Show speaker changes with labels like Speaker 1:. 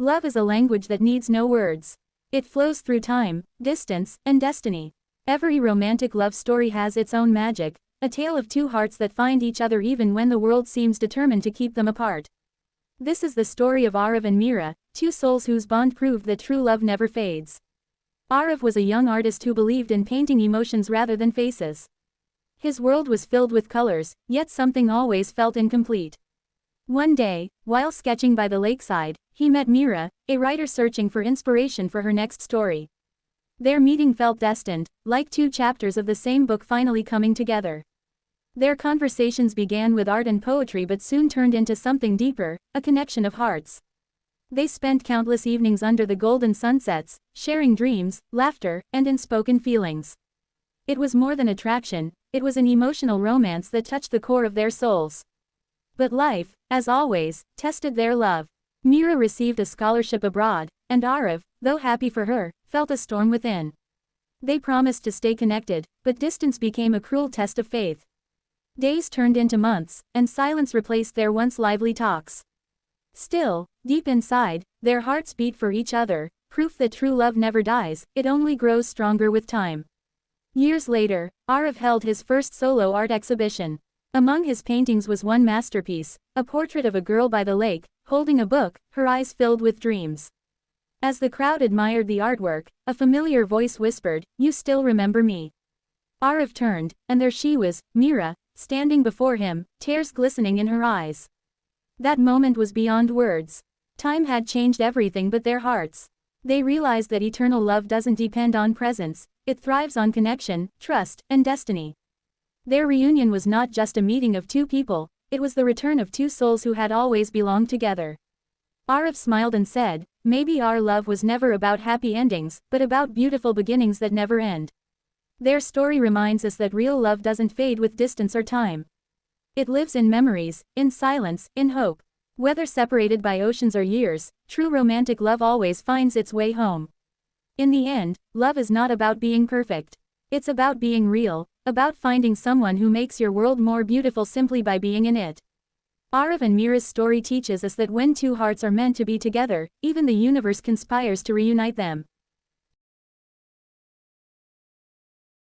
Speaker 1: Love is a language that needs no words. It flows through time, distance, and destiny. Every romantic love story has its own magic, a tale of two hearts that find each other even when the world seems determined to keep them apart. This is the story of Arav and Mira, two souls whose bond proved that true love never fades. Arav was a young artist who believed in painting emotions rather than faces. His world was filled with colors, yet something always felt incomplete. One day, while sketching by the lakeside, he met Mira, a writer searching for inspiration for her next story. Their meeting felt destined, like two chapters of the same book finally coming together. Their conversations began with art and poetry but soon turned into something deeper, a connection of hearts. They spent countless evenings under the golden sunsets, sharing dreams, laughter, and unspoken feelings. It was more than attraction, it was an emotional romance that touched the core of their souls. But life, as always, tested their love. Mira received a scholarship abroad, and Arav, though happy for her, felt a storm within. They promised to stay connected, but distance became a cruel test of faith. Days turned into months, and silence replaced their once lively talks. Still, deep inside, their hearts beat for each other, proof that true love never dies, it only grows stronger with time. Years later, Arav held his first solo art exhibition. Among his paintings was one masterpiece, a portrait of a girl by the lake, holding a book, her eyes filled with dreams. As the crowd admired the artwork, a familiar voice whispered, "You still remember me?" Arav turned, and there she was, Mira, standing before him, tears glistening in her eyes. That moment was beyond words. Time had changed everything but their hearts. They realized that eternal love doesn't depend on presence, it thrives on connection, trust, and destiny. Their reunion was not just a meeting of two people, it was the return of two souls who had always belonged together. Arav smiled and said, "Maybe our love was never about happy endings, but about beautiful beginnings that never end." Their story reminds us that real love doesn't fade with distance or time. It lives in memories, in silence, in hope. Whether separated by oceans or years, true romantic love always finds its way home. In the end, love is not about being perfect. It's about being real, about finding someone who makes your world more beautiful simply by being in it. Arav and Mira's story teaches us that when two hearts are meant to be together, even the universe conspires to reunite them.